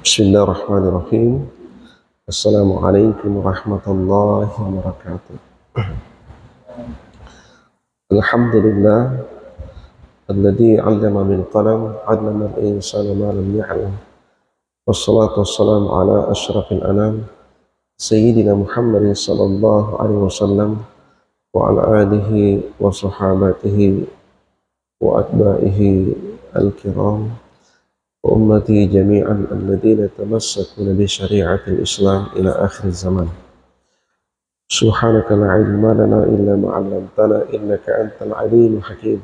Bismillahirrahmanirrahim. Assalamualaikum warahmatullahi wabarakatuh. Alhamdulillah alladzi 'allama bil qalam 'allama al-insana ma lam ya'lam. Wassalatu wassalamu ala asyrafil anam sayyidina Muhammadin sallallahu alaihi wasallam wa ala alihi wa sahabatihi wa atba'ihi al-kiram wa ummati jami'an alladhina tamassakuna bi syari'atil Islam ila akhir zaman. Subhanaka la ilma lana illa ma 'allamtana innaka antal alimul hakim.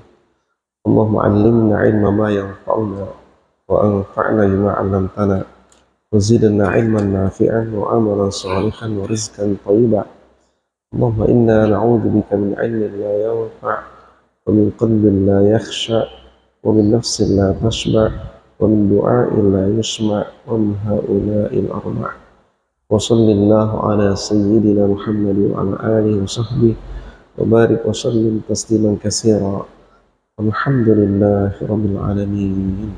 Allahumma 'allimna 'ilma ma yanfa'una wa anfa'na bima 'allamtana wa zidna 'ilman nafi'an wa amalan salihan wa rizqan thayyiban. Allahumma inna na'udzubika min 'ilmin la yanfa' wa min qalbin la yakhsha wa min nafsin la tashba' wa min du'a'in la yusma' wa min ha'ula'il arba'. Wa sallallahu ala sayyidina Muhammad wa ala alihi wa sahbihi wa barik wa sallim tasliman katsira. Alhamdulillahi rabbil alamin.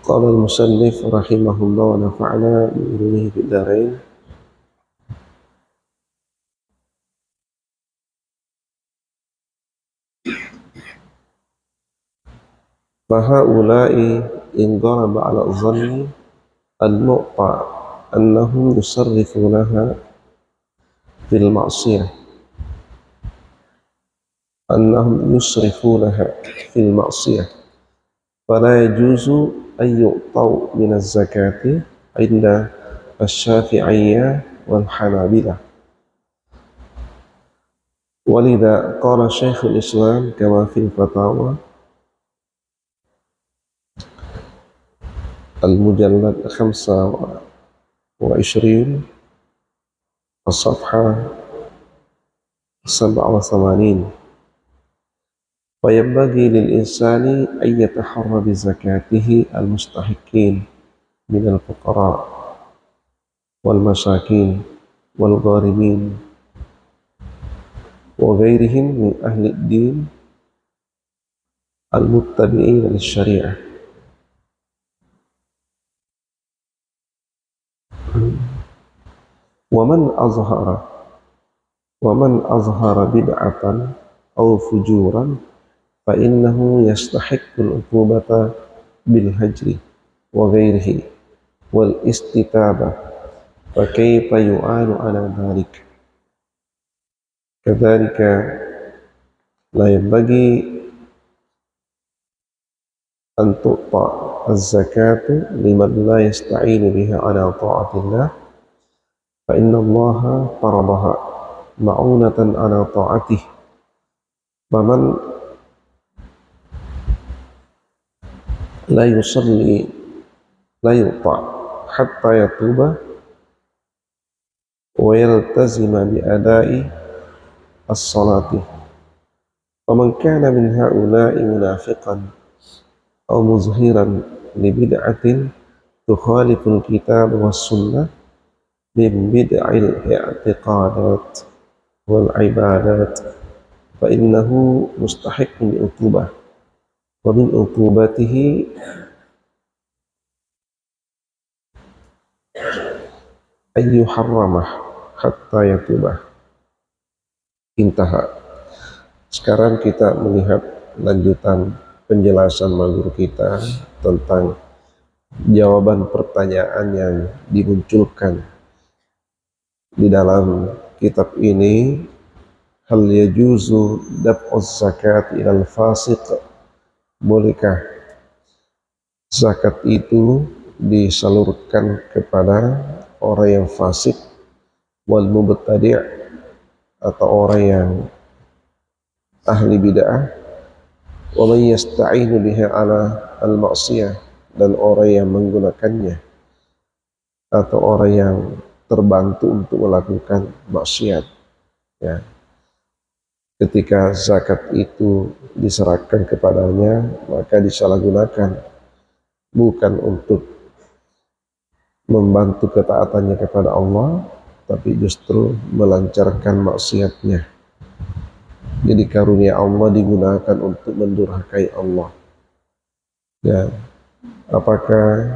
Qala al-musannif rahimahullah wa nafa'ana bi ulumihi fid dharain. Fahaula'i in daraba ala dhanni al-mu'ta annahum yusarrifunaha fil ma'siyah fil ma'siyah fala yajuzu an yu'tau min az-zakati inda asy-syafi'iyyah wal hanabilah. Walidha qala Syekhul Islam kama fil fatawa al-mujallad 25 as-safha 87. Fayanbaghi lil insani an yataharra bi zakatihi al-mustahiqin min al-fuqara wal masakin wal gharimin wa ghairihim min ahli ad-din al-muttabi'in lis-syari'ah. ومن أظهر بدعة أو فجورا فإنه يستحق العقوبة بالهجر وغيره والاستتابة، فكيف يعان على ذلك؟ كذلك لا ينبغي أن تعطى الزكاة لمن لا يستعين بها على طاعة الله، فإن الله فرضها معونة على طاعته. ومن لا يصلي لا يطاع حتى يتوب ويلتزم بأداء الصلاة. ومن كان من هؤلاء منافقا أو مظهرا لبدعة تخالف الكتاب والسنة من بدع الاعتقادات والعبادات فإنه مستحق للعقوبة، ومن عقوبته أن يحرم حتى يتوب. Intaha. Sekarang kita melihat lanjutan penjelasan guru kita tentang jawaban pertanyaan yang dimunculkan di dalam kitab ini. Hal yajuzu daf'uz zakat ilal fasiq, bolehkah zakat itu disalurkan kepada orang yang fasik, wal mubtadi' atau orang yang ahli bid'ah, wa man yasta'inu biha ala al-ma'siyah, dan orang yang menggunakannya atau orang yang terbantu untuk melakukan maksiat. Ya. Ketika zakat itu diserahkan kepadanya, maka disalahgunakan, bukan untuk membantu ketaatannya kepada Allah, tapi justru melancarkan maksiatnya. Jadi karunia Allah digunakan untuk mendurhakai Allah. Ya, apakah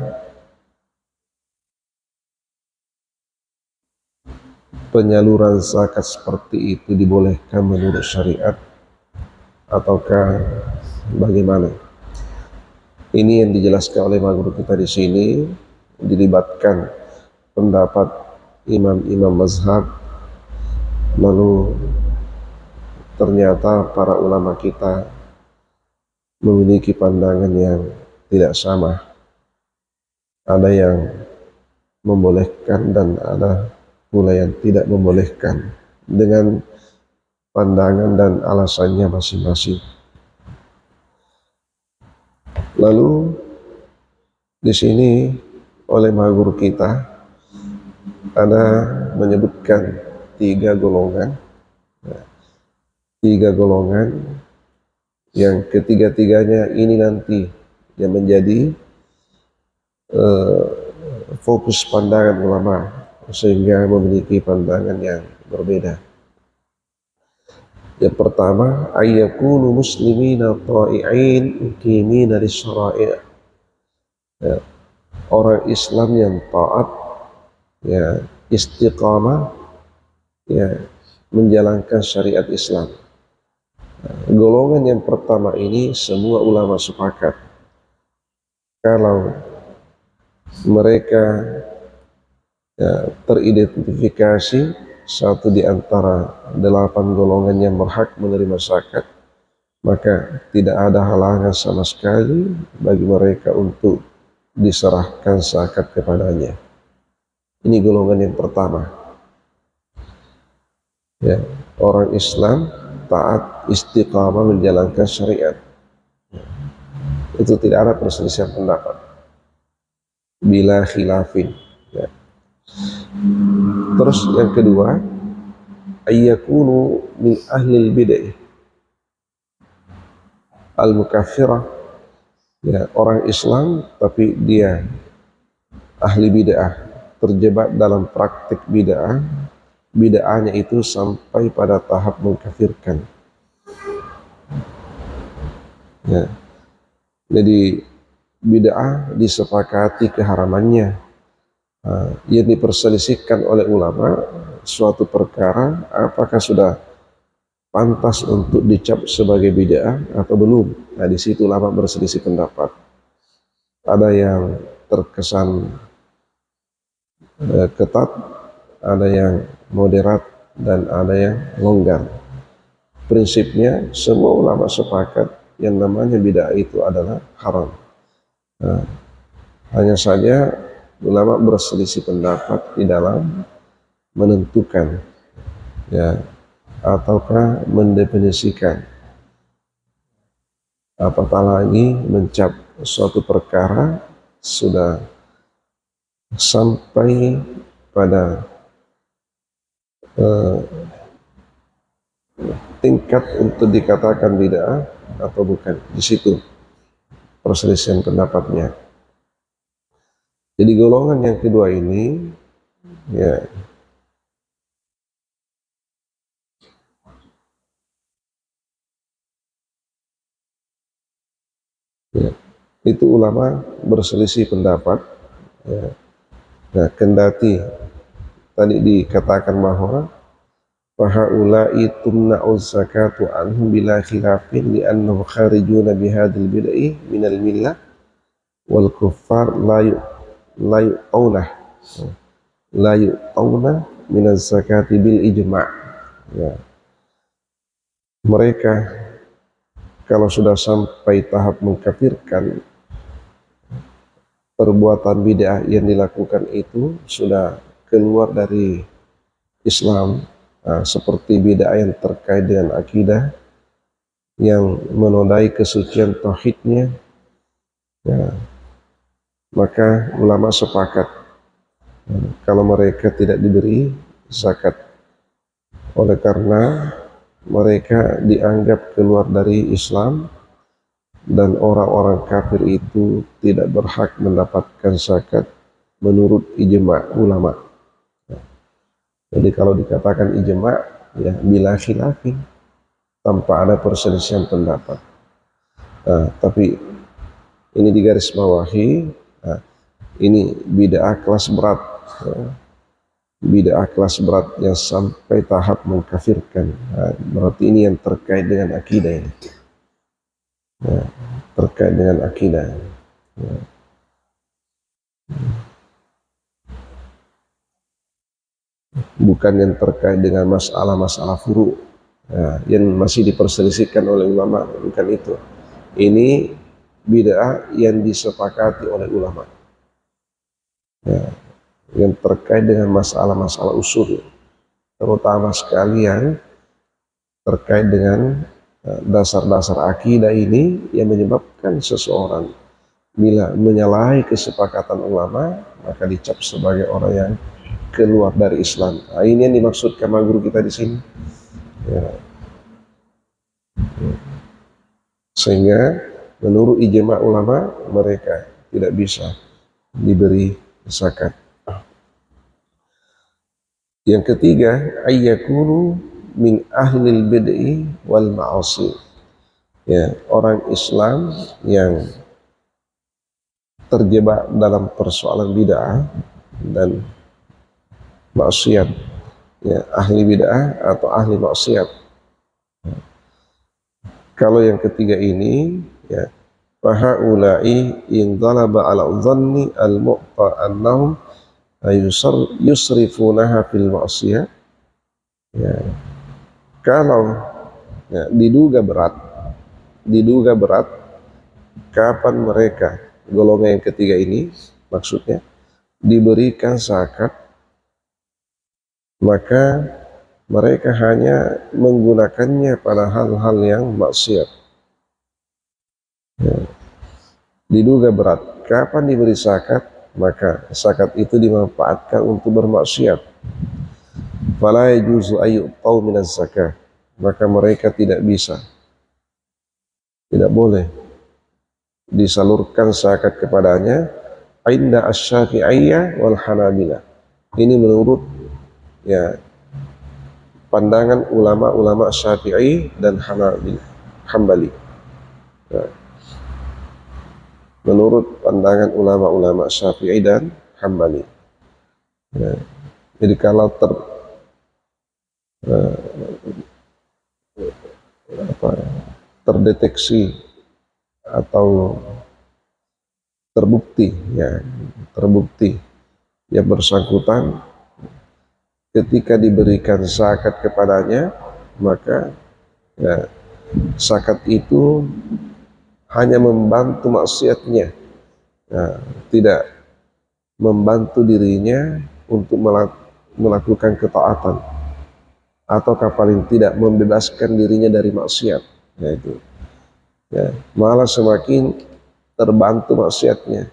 penyaluran zakat seperti itu dibolehkan menurut syariat ataukah bagaimana? Ini yang dijelaskan oleh guru kita di sini, dilibatkan pendapat imam-imam mazhab, lalu ternyata para ulama kita memiliki pandangan yang tidak sama. Ada yang membolehkan dan ada pula yang tidak membolehkan dengan pandangan dan alasannya masing-masing. Lalu di sini oleh guru kita ada menyebutkan tiga golongan yang ketiga-tiganya ini nanti yang menjadi fokus pandangan ulama sehingga memiliki pandangan yang berbeda. Yang pertama, ayyakunu muslimina ta'i'in muqimina lis-syara'i'. Ya, orang Islam yang taat, ya, istiqamah, ya, menjalankan syariat Islam. Golongan yang pertama ini semua ulama sepakat kalau mereka, ya, teridentifikasi satu di antara 8 golongan yang berhak menerima zakat, maka tidak ada halangan sama sekali bagi mereka untuk diserahkan zakat kepadanya. Ini golongan yang pertama. Ya, orang Islam taat, istiqamah menjalankan syariat. Itu tidak ada perselisihan pendapat. Bila khilafin. Ya. Terus yang kedua, ayyakunu min ahlil bid'ah al-mukaffirah. Ya, orang Islam tapi dia ahli bid'ah, terjebak dalam praktik bid'ah. Bid'ahnya itu sampai pada tahap mengkafirkan. Ya. Jadi bid'ah disepakati keharamannya. Yang diperselisihkan oleh ulama suatu perkara apakah sudah pantas untuk dicap sebagai bid'ah atau belum. Nah, di situ ulama berselisih pendapat. Ada yang terkesan ketat, ada yang moderat, dan ada yang longgar. Prinsipnya semua ulama sepakat yang namanya bid'ah itu adalah haram. Nah, hanya saja ulama berselisih pendapat di dalam menentukan, ya, ataukah mendefinisikan, apatah lagi mencap suatu perkara sudah sampai pada tingkat untuk dikatakan bid'ah atau bukan. Di situ perselisihan pendapatnya. Jadi golongan yang kedua ini, ya, itu ulama berselisih pendapat. Ya. Nah, kendati tadi dikatakan bahwa fahaula'i tumna'u zakatu anhum bila khilafin li'annahum kharijuna bihadil bid'i minal millah wal kuffar la yu'tauna minaz zakati bil ijma'. Ya. Mereka kalau sudah sampai tahap mengkafirkan, perbuatan bid'ah yang dilakukan itu sudah keluar dari Islam. Nah, seperti bid'ah yang terkait dengan akidah yang menodai kesucian tauhidnya, ya, maka ulama sepakat kalau mereka tidak diberi zakat oleh karena mereka dianggap keluar dari Islam dan orang-orang kafir itu tidak berhak mendapatkan zakat menurut ijma' ulama. Jadi kalau dikatakan ijma', ya, bila khilafin, tanpa ada perselisihan pendapat. Nah, tapi Ini di garis bawahi. Nah, ini bid'ah kelas berat, bid'ah kelas berat yang sampai tahap mengkafirkan. Nah, berarti ini yang terkait dengan akidah ini. Nah, terkait dengan akidah. Nah, bukan yang terkait dengan masalah-masalah furu, yang masih diperselisihkan oleh ulama, bukan itu. Ini bid'ah yang disepakati oleh ulama, yang terkait dengan masalah-masalah usul, terutama sekali yang terkait dengan dasar-dasar akidah ini, yang menyebabkan seseorang bila menyalahi kesepakatan ulama maka dicap sebagai orang yang keluar dari Islam. Nah, ini yang dimaksudkan guru kita di sini. Ya. Sehingga menurut ijma ulama mereka tidak bisa diberi zakat. Yang ketiga, ayyakunu min ahlil bid'i wal ma'asi. Ya, orang Islam yang terjebak dalam persoalan bid'ah dan maksiat, ya, ahli bid'ah atau ahli maksiat. Kalau yang ketiga ini, ya, fahaulai in dhalaba ala dhanni al-mu'ta annahum yusrifunaha fil maksiyah. Ya, kalau ya, diduga berat kapan mereka, golongan yang ketiga ini maksudnya, diberikan zakat, maka mereka hanya menggunakannya pada hal-hal yang maksiat. Ya. Diduga berat kapan diberi zakat, maka zakat itu dimanfaatkan untuk bermaksiat. Fala yajuzu ayyu'tau minaz zakah, maka mereka tidak bisa, tidak boleh disalurkan zakat kepadanya. Inda asy-Syafi'iyyah wal Hanabilah. Ini menurut, ya, pandangan ulama-ulama Syafi'i dan Hambali. Ya. Menurut pandangan ulama-ulama Syafi'i dan Hambali. Ya. Jadi kalau terdeteksi atau terbukti yang bersangkutan ketika diberikan zakat kepadanya, maka ya, zakat itu hanya membantu maksiatnya, ya, tidak membantu dirinya untuk melakukan ketaatan, atau paling tidak membebaskan dirinya dari maksiat. Yaitu, ya, malah semakin terbantu maksiatnya,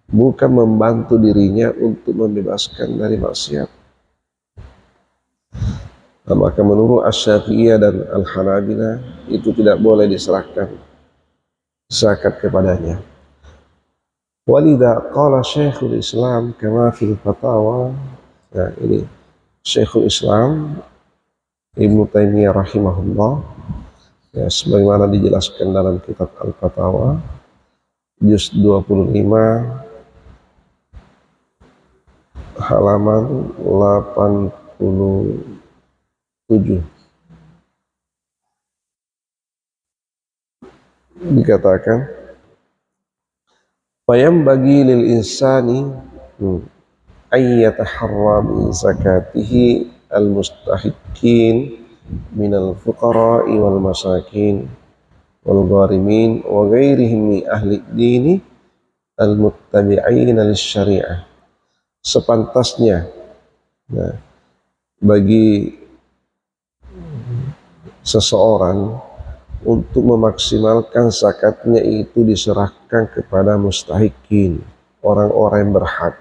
bukan membantu dirinya untuk membebaskan dari maksiat. Nah, maka menurut Asy-Syafi'iyah dan Al-Hanabilah itu tidak boleh diserahkan zakat kepadanya. Walidha qala Syekhul Islam kama fil fatawa. Nah, ini Syekhul Islam Ibnu Taimiyah rahimahullah, ya, sebagaimana dijelaskan dalam kitab Al-Fatawa juz 25 halaman 87, dikatakan, fayam bagi lil insani ayyataharra bi zakatihi al-mustahiqqin minal fuqara'i wal masakin wal gharimin wa ghairihim min ahli dini al-muttabi'ina lis-syari'ah. Sepantasnya, nah, bagi seseorang untuk memaksimalkan zakatnya itu diserahkan kepada mustahikin, orang-orang yang berhak,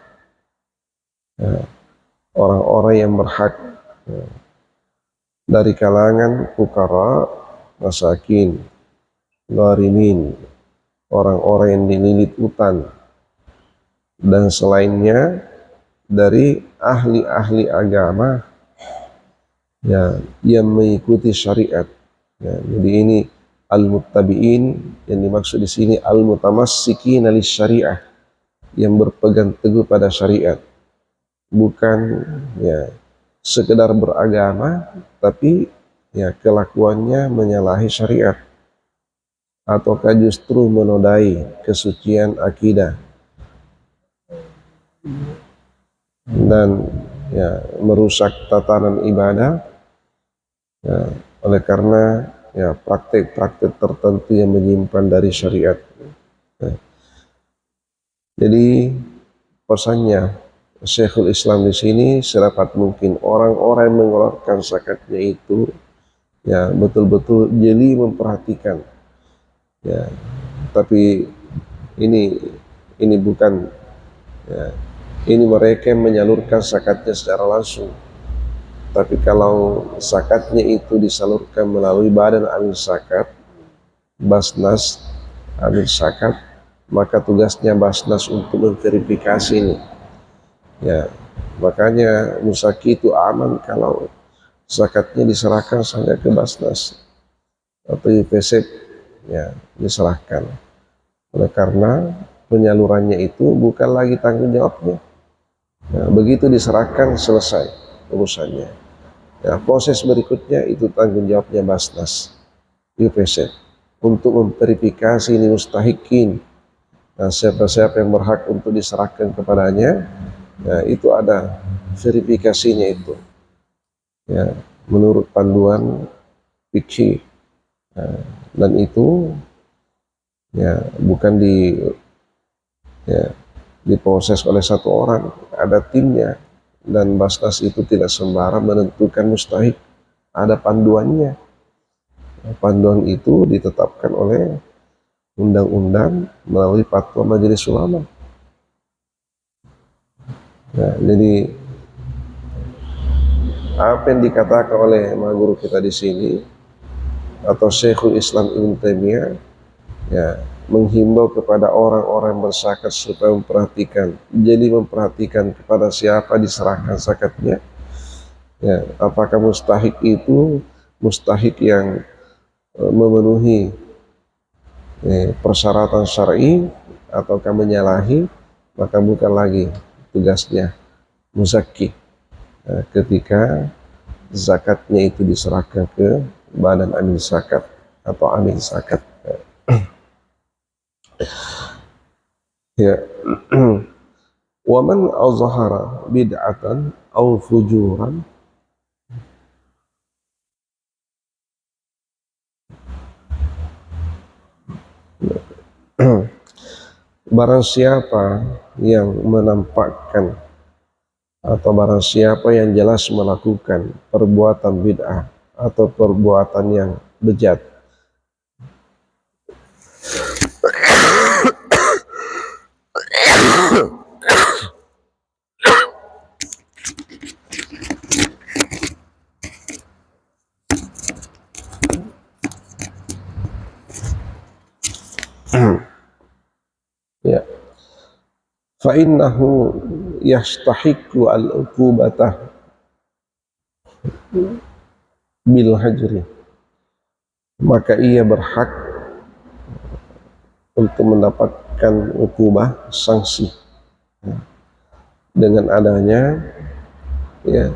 orang-orang yang berhak, dari kalangan fuqara, masakin, gharimin, orang-orang yang dililit utang, dan selainnya dari ahli-ahli agama, ya, yang mengikuti syariat. Ya, jadi ini Al-muttabi'in yang dimaksud di sini al-mutamassikin lis syariah, yang berpegang teguh pada syariat, bukan ya sekedar beragama tapi ya kelakuannya menyalahi syariat ataukah justru menodai kesucian akidah dan ya merusak tatanan ibadah ya, oleh karena ya praktek-praktek tertentu yang menyimpan dari syariat. Ya. Jadi pesannya Syekhul Islam di sini sedapat mungkin orang-orang yang mengeluarkan zakatnya itu ya betul-betul jeli memperhatikan ya, tapi ini bukan ya, ini mereka yang menyalurkan zakatnya secara langsung, tapi kalau zakatnya itu disalurkan melalui badan amil zakat, Basnas amil zakat, maka tugasnya Basnas untuk memverifikasi ini ya. Makanya musaki itu aman kalau zakatnya diserahkan saja ke Basnas atau IPC ya diserahkan, oleh karena penyalurannya itu bukan lagi tanggung jawabnya. Nah, begitu diserahkan selesai urusannya. Ya, proses berikutnya itu tanggung jawabnya Basnas IPC untuk memverifikasi ini mustahikin. Nah, siapa-siapa yang berhak untuk diserahkan kepadanya, ya, itu ada verifikasinya itu. Ya, menurut panduan fikih. Nah, dan itu ya bukan diproses oleh satu orang, ada timnya, dan Basnas itu tidak sembarang menentukan mustahik, ada panduannya. Nah, panduan itu ditetapkan oleh undang-undang melalui fatwa Majelis Ulama. Nah, jadi apa yang dikatakan oleh guru kita di sini atau Syekhul Islam Ibnu Taimiyah ya menghimbau kepada orang-orang berzakat supaya memperhatikan, jadi memperhatikan kepada siapa diserahkan zakatnya ya, apakah mustahik itu mustahik yang memenuhi persyaratan syar'i ataukah menyalahi, maka bukan lagi tugasnya muzakki ketika zakatnya itu diserahkan ke badan amil zakat atau amil zakat. Ya. Wa man azhara bid'atan aw fujuran barang siapa yang menampakkan atau barang siapa yang jelas melakukan perbuatan bid'ah atau perbuatan yang bejat ya, fa innahu yastahiqu al-uqubatah bil hajri, maka ia berhak untuk mendapatkan ukubah sanksi dengan adanya ya,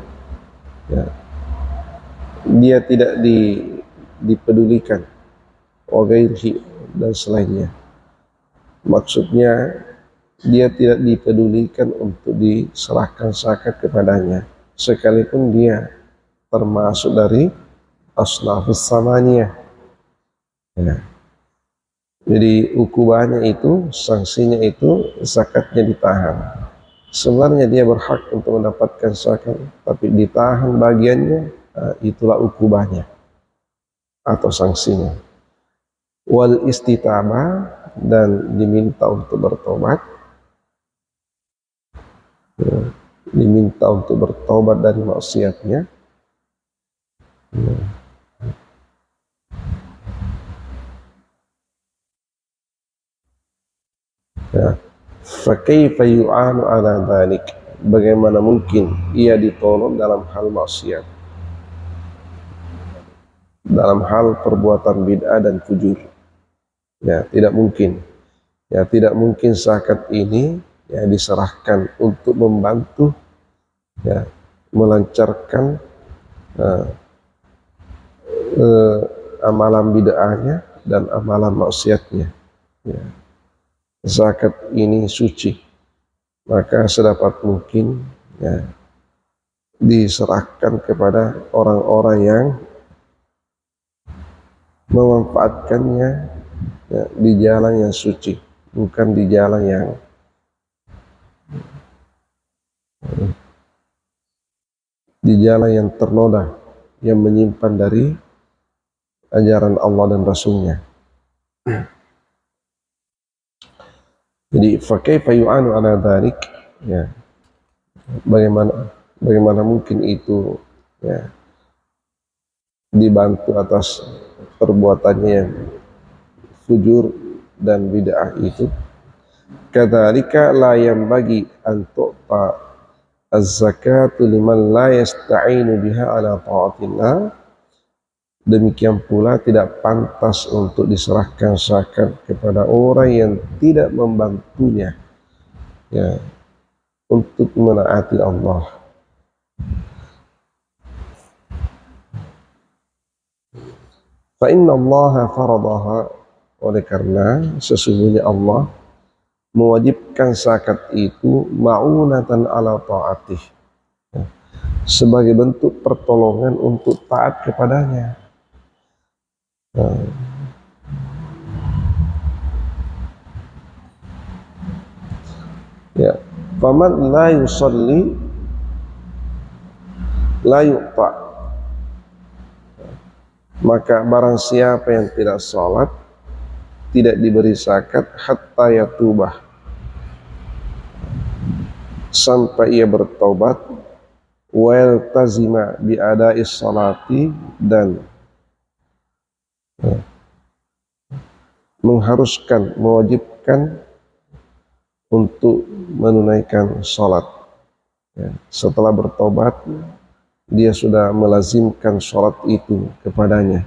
dia tidak dipedulikan wagairhi dan selainnya. Maksudnya dia tidak dipedulikan untuk diserahkan zakat kepadanya sekalipun dia termasuk dari asnafus samaniyah ya. Jadi ukubahnya itu, sanksinya itu zakatnya ditahan. Sebenarnya dia berhak untuk mendapatkan zakat, tapi ditahan bagiannya, itulah ukubahnya atau sanksinya. Wal istitabah, dan diminta untuk bertobat, ya, diminta untuk bertobat dari maksiatnya. Ya. Fa kaifa yu'anu ala dzalik, bagaimana mungkin ia ditolong dalam hal maksiat. dalam hal perbuatan bid'ah dan fujur. Ya, tidak mungkin. Ya, tidak mungkin zakat ini ya diserahkan untuk membantu ya melancarkan uh, amalan bid'ahnya dan amalan maksiatnya. Ya. Zakat ini suci, maka sedapat mungkin ya diserahkan kepada orang-orang yang memanfaatkannya ya, di jalan yang suci, bukan di jalan yang ternoda, yang menyimpan dari ajaran Allah dan Rasulnya. Jadi fakaifa yu'anu ala dzalik, ya bagaimana mungkin itu ya dibantu atas perbuatannya yang fujur dan bid'ah itu. Kadzalika la yanbaghi an tu'ta az-zakatu liman la yasta'inu biha ala ta'atillah. Demikian pula tidak pantas untuk diserahkan zakat kepada orang yang tidak membantunya ya untuk menaati Allah. Fa inna Allah faradaha, oleh karena sesungguhnya Allah mewajibkan zakat itu ma'unatan ala ta'atih ya, sebagai bentuk pertolongan untuk taat kepadanya. Ya, faman la yusalli la yu'ta, maka barang siapa yang tidak salat tidak diberi zakat hatta yatubah, sampai ia bertobat, wa yaltazima bi ada'is salati, dan mengharuskan, mewajibkan untuk menunaikan salat. Ya, setelah bertobat dia sudah melazimkan salat itu kepadanya,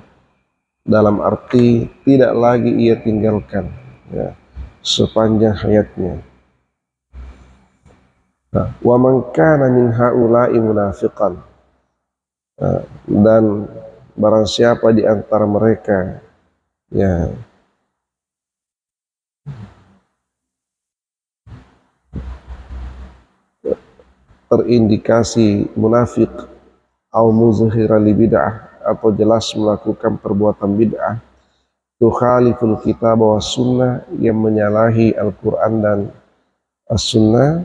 dalam arti tidak lagi ia tinggalkan ya, sepanjang hayatnya. Wa man kana min haula'i munafiqan, dan barang siapa di antara mereka ya terindikasi munafik au muzhira li bid'ah, atau jelas melakukan perbuatan bid'ah, tukhaliful kitab wa sunnah, yang menyalahi Al-Quran dan As-Sunnah,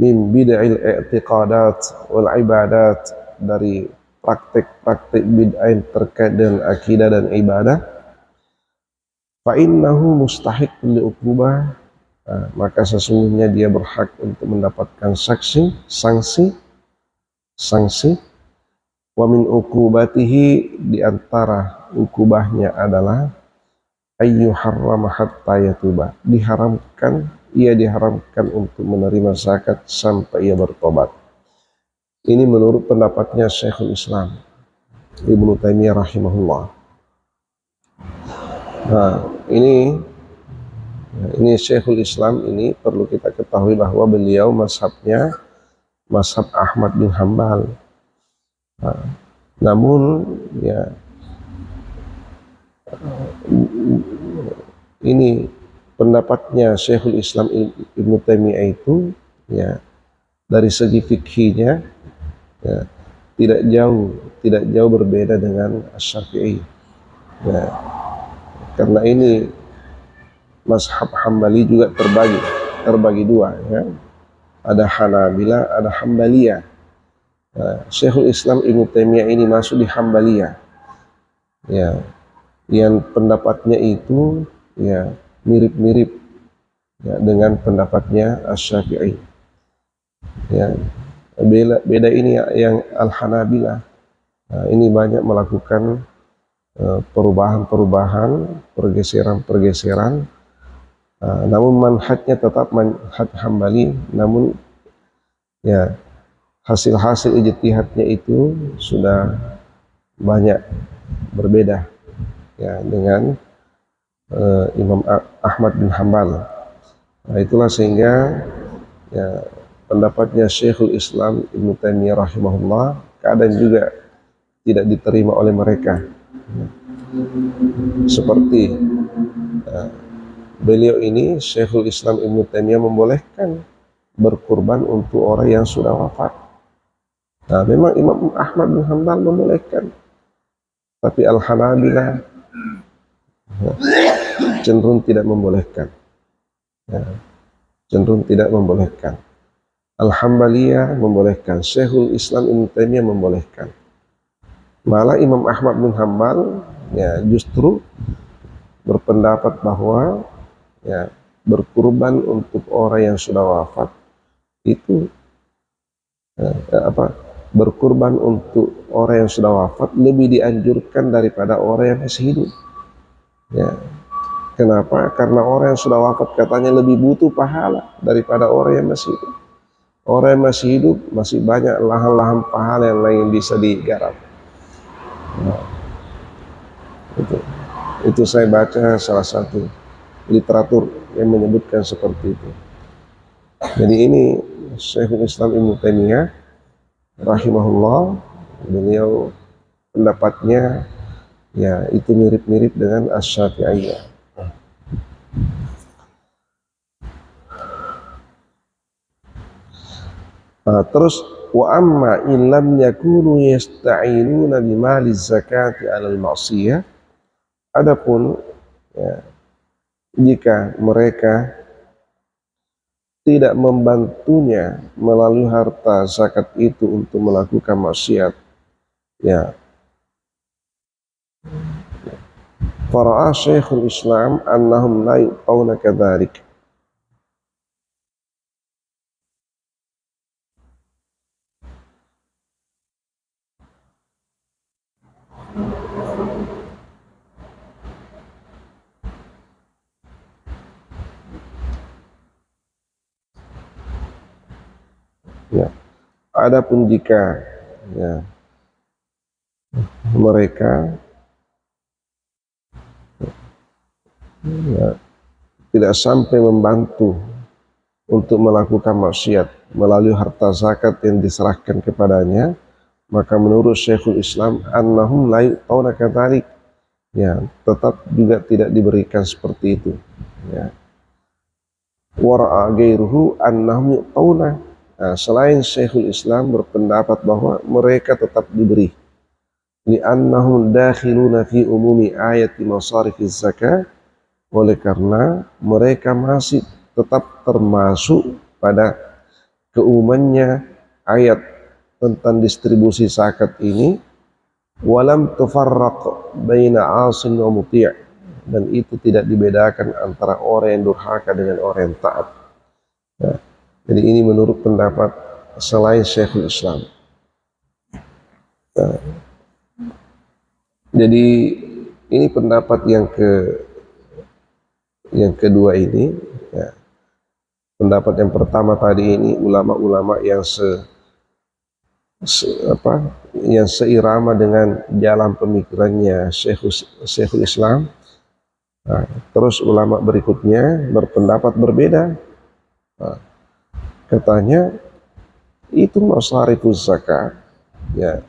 min bid'il i'tiqadat wal ibadat, dari praktek-praktek bid'ah yang terkait dengan akidah dan ibadah, fa innahu mustahiqun li uqubah, maka sesungguhnya dia berhak untuk mendapatkan sanksi. Wa min uqubatihi, di antara ukubahnya adalah ayyu harrama hatta yatuba, ia diharamkan untuk menerima zakat sampai ia bertobat. Ini menurut pendapatnya Syekhul Islam Ibnu Taimiyah rahimahullah. Nah, ini Syekhul Islam ini perlu kita ketahui bahwa beliau mazhabnya mazhab Ahmad bin Hambal. Nah, namun ya ini pendapatnya Syekhul Islam Ibnu Taimiyah itu ya dari segi fikihnya ya, tidak jauh berbeda dengan Asy-Syafi'i ya, karena ini mazhab Hambali juga terbagi dua ya. Ada Hanabilah, ada Hambaliyah. Syekhul Islam Ibnu Taimiyah ini masuk di Hambaliyah ya, yang pendapatnya itu ya mirip-mirip ya dengan pendapatnya Asy-Syafi'i ya. Beda ini yang Al-Hanabilah, ini banyak melakukan perubahan, pergeseran, namun manhajnya tetap manhaj Hambali, namun ya hasil ijtihadnya itu sudah banyak berbeda ya dengan Imam Ahmad bin Hambal. Nah, itulah sehingga ya pendapatnya Syekhul Islam Ibnu Taimiyah rahimahullah kadang juga tidak diterima oleh mereka. Seperti beliau ini, Syekhul Islam Ibnu Taimiyah, membolehkan berkurban untuk orang yang sudah wafat. Nah, memang Imam Ahmad bin Hambal membolehkan, tapi Al-Hanabilah cenderung tidak membolehkan. Ya, cenderung tidak membolehkan. Al-Hambaliyah membolehkan, Syekhul Islam Ibnu Taimiyah membolehkan. Malah Imam Ahmad bin Hambal ya justru berpendapat bahwa ya berkurban untuk orang yang sudah wafat itu berkurban untuk orang yang sudah wafat lebih dianjurkan daripada orang yang masih hidup. Ya, kenapa? Karena orang yang sudah wafat katanya lebih butuh pahala daripada orang yang masih hidup. Orang yang masih hidup masih banyak lahan-lahan pahala yang lain bisa digarap. Nah, itu saya baca salah satu literatur yang menyebutkan seperti itu. Jadi ini Syekhul Islam Ibnu Taimiyah rahimahullah, beliau pendapatnya ya itu mirip-mirip dengan Asy-Syafi'iyah. Terus wa amma illam yakunu yasta'inuna bimali zakati 'alal ma'siyah, adapun ya, jika mereka tidak membantunya melalui harta zakat itu untuk melakukan maksiat, ya fara'a Syekhul Islam annahum la yu'tawna kadzalik. Ya, adapun jika ya mereka ya, tidak sampai membantu untuk melakukan maksiat melalui harta zakat yang diserahkan kepadanya, maka menurut Syekhul Islam annahum la yu'tawna kadzalik, ya tetap juga tidak diberikan seperti itu. Ya, wara'a ghairuhu annahum yu'tawna. Nah, selain Syekhul Islam berpendapat bahwa mereka tetap diberi, li'annahum dakhiluna fi umumi ayati masarifiz zakah, oleh karena mereka masih tetap termasuk pada keumumannya ayat tentang distribusi zakat ini, walam tufarraq baina 'asin wa muti', dan itu tidak dibedakan antara orang yang durhaka dengan orang yang taat. Nah, jadi ini menurut pendapat selain Syekhul Islam. Nah, jadi ini pendapat yang kedua ini. Ya. Pendapat yang pertama tadi ini ulama-ulama yang yang seirama dengan jalan pemikirannya Syekhul Islam. Nah, terus ulama berikutnya berpendapat berbeda. Nah, katanya itu masarifuz zakat ya,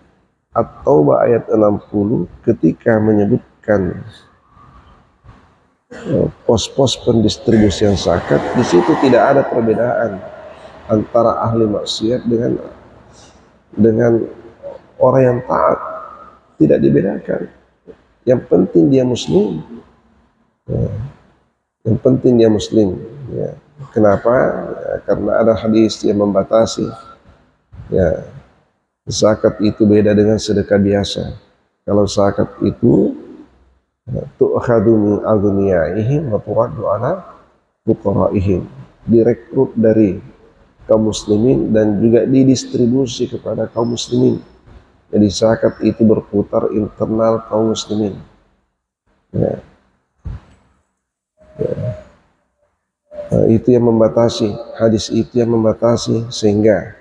At-Taubah ayat 60 ketika menyebutkan pos-pos pendistribusian zakat, di situ tidak ada perbedaan antara ahli maksiat dengan orang yang taat, tidak dibedakan. Yang penting dia muslim. Ya, yang penting dia muslim. Ya. Kenapa? Ya, karena ada hadis yang membatasi. Ya, zakat itu beda dengan sedekah biasa. Kalau zakat itu tu'khadhu min aghniyaihim wa turaddu ala fuqaraihim, direkrut dari kaum muslimin dan juga didistribusi kepada kaum muslimin. Jadi zakat itu berputar internal kaum muslimin. Ya. Ya. Nah, itu yang membatasi, hadis itu yang membatasi, sehingga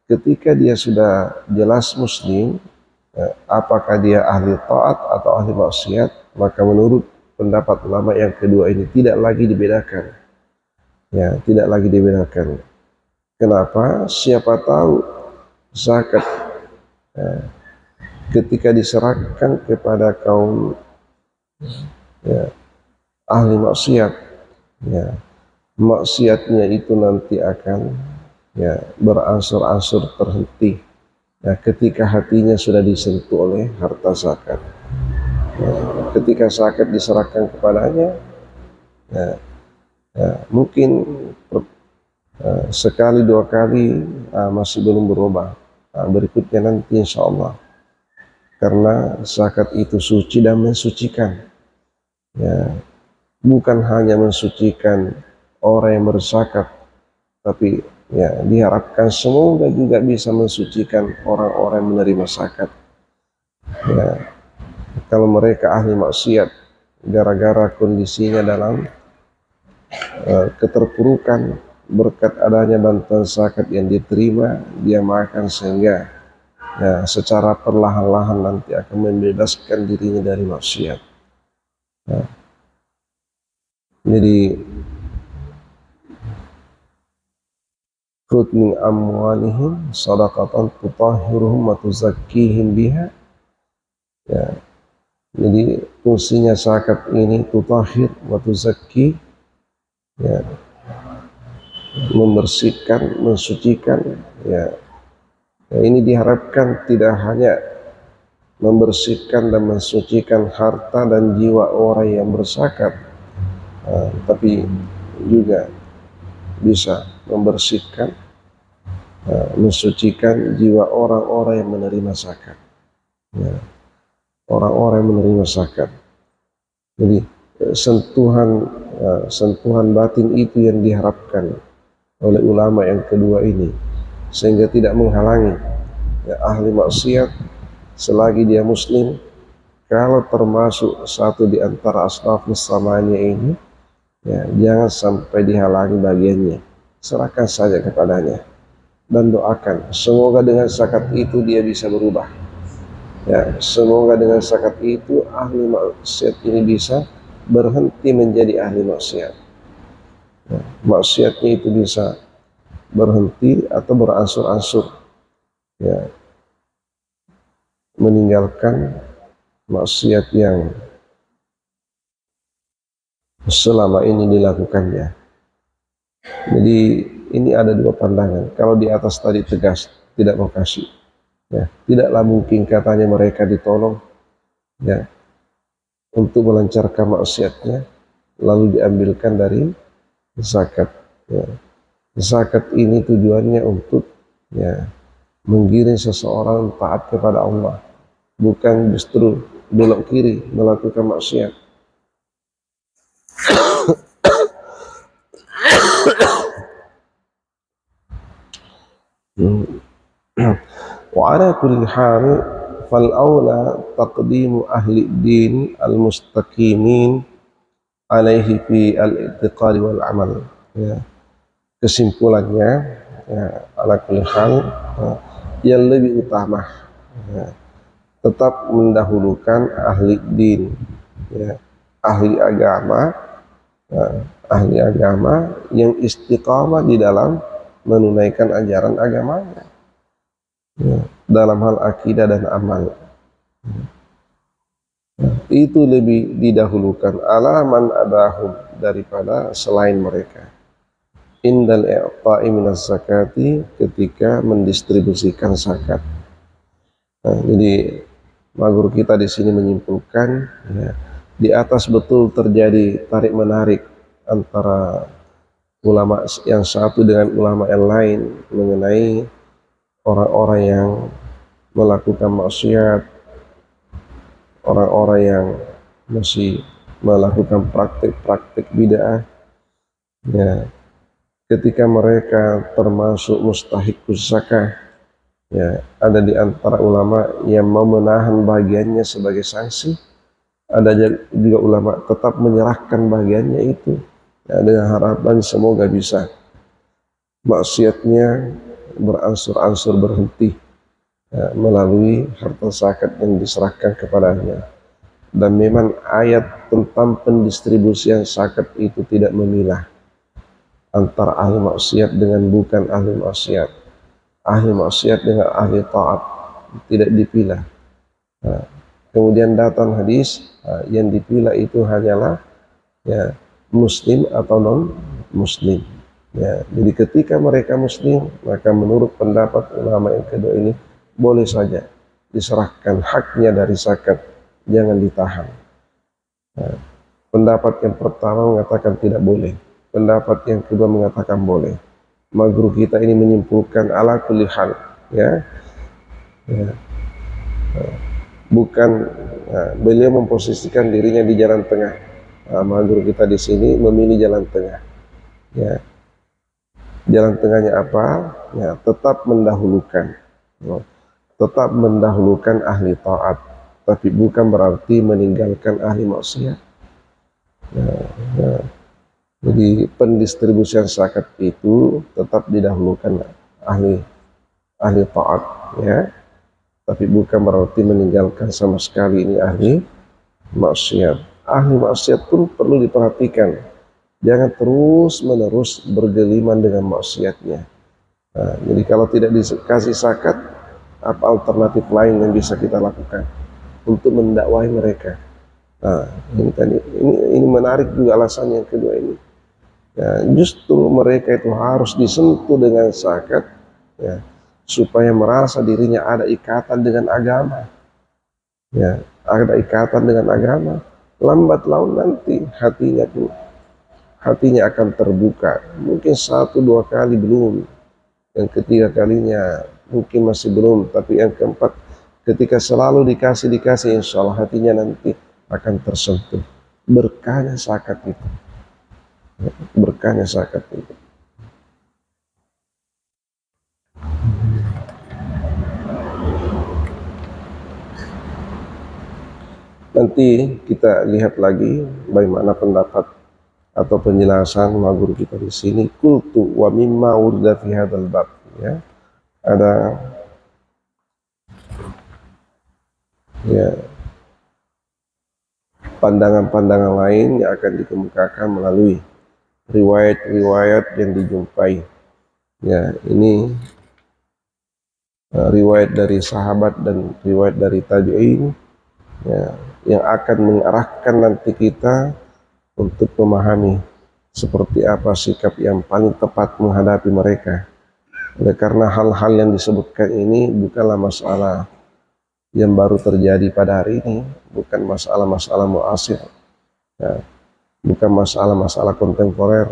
ketika dia sudah jelas muslim, apakah dia ahli taat atau ahli maksiat, maka menurut pendapat ulama yang kedua ini tidak lagi dibedakan. Ya, tidak lagi dibedakan. Kenapa? Siapa tahu zakat ketika diserahkan kepada kaum ya, ahli maksiat, ya, maksiatnya itu nanti akan ya berangsur-angsur terhenti ya, ketika hatinya sudah disentuh oleh harta zakat. Ya, ketika zakat diserahkan kepadanya, ya, ya, mungkin sekali dua kali masih belum berubah. Berikutnya nanti insya Allah, karena zakat itu suci dan mensucikan. Ya, bukan hanya mensucikan orang yang berzakat, tapi ya diharapkan semoga juga bisa mensucikan orang-orang yang menerima zakat. Ya, kalau mereka ahli maksiat gara-gara kondisinya dalam keterpurukan, berkat adanya bantuan zakat yang diterima, dia makan sehingga ya secara perlahan-lahan nanti akan membebaskan dirinya dari maksiat. Nah, jadi khudh min amwalihim shadaqatan tutahhiruhum wa tuzakkihim biha. Ya, jadi fungsinya zakat ini tutahhir wa tuzakki, ya, membersihkan, mensucikan. Ya, ini diharapkan tidak hanya membersihkan dan mensucikan harta dan jiwa orang yang berzakat, tapi juga bisa membersihkan, mensucikan jiwa orang-orang yang menerima zakat. Ya, orang-orang yang menerima zakat. Jadi sentuhan batin itu yang diharapkan oleh ulama yang kedua ini, sehingga tidak menghalangi ya, ahli maksiat selagi dia muslim, kalau termasuk satu di antara asnafus samanya ini, ya, jangan sampai dihalangi bagiannya. Serahkan saja kepadanya dan doakan semoga dengan zakat itu dia bisa berubah. Ya, semoga dengan zakat itu ahli maksiat ini bisa berhenti menjadi ahli maksiat. Ya, maksiatnya itu bisa berhenti atau berangsur-angsur, ya, meninggalkan maksiat yang selama ini dilakukannya. Jadi ini ada dua pandangan. Kalau di atas tadi tegas, tidak mau kasih, ya, tidaklah mungkin katanya mereka ditolong, ya, untuk melancarkan maksiatnya, lalu diambilkan dari zakat. Ya. Zakat ini tujuannya untuk ya menggiring seseorang taat kepada Allah, bukan justru belok kiri melakukan maksiat. Wa ala kulli hal fal aula taqdimu ahli din al mustaqimin alaihi fi al i'tiqad wal amal. Ya. Kesimpulannya, ya, ala kulli hal, yang lebih utama, ya, tetap mendahulukan ahli din, ya, ahli agama, ya, ahli agama yang istiqamah di dalam menunaikan ajaran agamanya, ya, dalam hal akidah dan amal. Ya, itu lebih didahulukan ala man adahum, daripada selain mereka. Indal i'ta'i minaz zakati, ketika mendistribusikan zakat. Nah, jadi magur kita di sini menyimpulkan, ya, di atas betul terjadi tarik menarik antara ulama yang satu dengan ulama yang lain mengenai orang-orang yang melakukan maksiat, orang-orang yang masih melakukan praktik-praktik bid'ah, ya, ketika mereka termasuk mustahikus zakah, ya, ada di antara ulama yang mau menahan bagiannya sebagai sanksi, ada juga ulama tetap menyerahkan bagiannya itu, ya, dengan harapan semoga bisa maksiatnya berangsur-angsur berhenti, melalui harta zakat yang diserahkan kepadanya. Dan memang ayat tentang pendistribusian zakat itu tidak memilah antara ahli maksiat dengan bukan ahli maksiat, ahli maksiat dengan ahli taat, tidak dipilah. Kemudian datang hadis yang dipilah itu hanyalah ya muslim atau non muslim. Ya, jadi ketika mereka muslim, maka menurut pendapat ulama yang kedua ini boleh saja diserahkan haknya dari zakat, jangan ditahan. Nah, pendapat yang pertama mengatakan tidak boleh, pendapat yang kedua mengatakan boleh. Magru kita ini menyimpulkan ala kulli hal, ya, bukan beliau memposisikan dirinya di jalan tengah. Magru kita di sini memilih jalan tengah, ya. Jalan tengahnya apa? Ya, tetap mendahulukan ahli taat, tapi bukan berarti meninggalkan ahli maksiat. Jadi pendistribusian zakat itu tetap didahulukan ahli taat, ya, tapi bukan berarti meninggalkan sama sekali ini ahli maksiat. Ahli maksiat pun perlu diperhatikan, jangan terus menerus bergeliman dengan maksiatnya. Jadi kalau tidak dikasih zakat, apa alternatif lain yang bisa kita lakukan untuk mendakwahi mereka? Ini menarik juga alasan yang kedua ini. Ya, justru mereka itu harus disentuh dengan zakat, ya, supaya merasa dirinya ada ikatan dengan agama, ya, ada ikatan dengan agama. Lambat laun nanti hatinya akan terbuka. Mungkin 1-2 kali belum, yang ketiga kalinya mungkin masih belum, tapi yang keempat ketika selalu dikasih, insya Allah hatinya nanti akan tersentuh. Berkahnya zakat itu. Berkahnya zakat itu. Nanti kita lihat lagi bagaimana pendapat atau penjelasan maguru kita di sini. Kultu wa mimma urda fi hadzal bab, ya. Ada ya pandangan-pandangan lain yang akan dikemukakan melalui riwayat-riwayat yang dijumpai. Ya, ini riwayat dari sahabat dan riwayat dari tabi'in, ya, yang akan mengarahkan nanti kita untuk memahami seperti apa sikap yang paling tepat menghadapi mereka. Oleh karena hal-hal yang disebutkan ini bukanlah masalah yang baru terjadi pada hari ini, bukan masalah-masalah muasir, ya, bukan masalah-masalah kontemporer.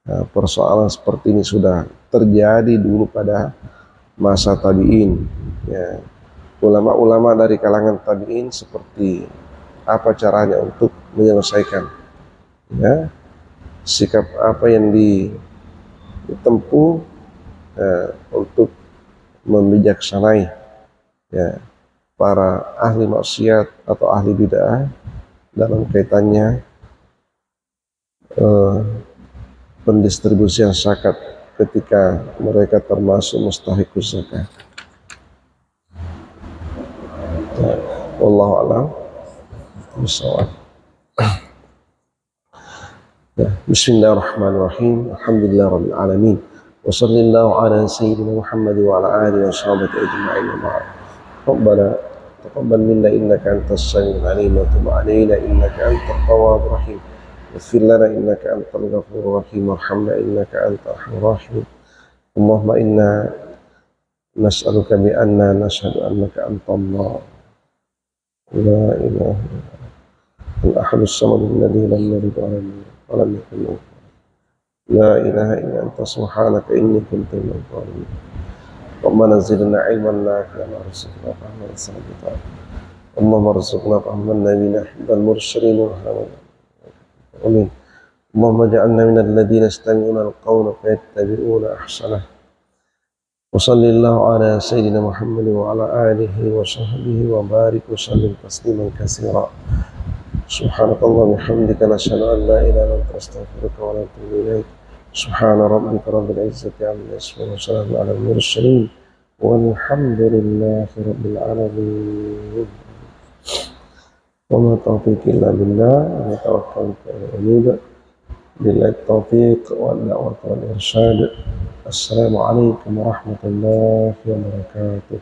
Persoalan seperti ini sudah terjadi dulu pada masa tabi'in, ya. Ulama-ulama dari kalangan tabi'in seperti apa caranya untuk menyelesaikan, ya, sikap apa yang ditempuh untuk membijaksanai, ya, para ahli maksiat atau ahli bid'ah dalam kaitannya pendistribusian zakat ketika mereka termasuk mustahikus zakat. Wallahu a'lam bishawab. Bismillahirrahmanirrahim. Alhamdulillah rabbil alamin. Wa sallallahu ala sayyidina Muhammad wa ala alihi wa sahbihi ajma'in. Rabbana taqabbal minna innaka antas samiul alim wa tub alaina innaka antat tawwabur rahim. اغفر لنا إنك أنت الغفور الرحيم وارحمنا إنك أنت الرحمن الرحيم. اللهم إنا نسألك بأننا نشهد أنك أنت الله لا إله إلا الأحد الصمد الذي لم يلد ولم يكن له لا إله إلا أنت سبحانك إني كنت من الظالمين. ربنا زدنا علما نافعا وارزقنا فهما ثابتا. اللهم ارزقنا فهم النبيين المرسلين وهدى. آمين. اللهم اجعلنا من الذين يستمعون القول فيتبعون أحسنه. وصلى الله على سيدنا محمد وعلى آله وصحبه وبارك وسلم تسليما كثيرا. سبحانك اللهم وبحمدك نشهد أن لا إله إلا أنت نستغفرك ونتوب إليك. سبحان ربك رب العزة عما يصفون وسلام على المرسلين والحمد لله رب العالمين. وما توفيقي إلا بالله عليه توكلت وأنيب. بالله التوفيق والدعوة والإرشاد. السلام عليكم ورحمة الله وبركاته.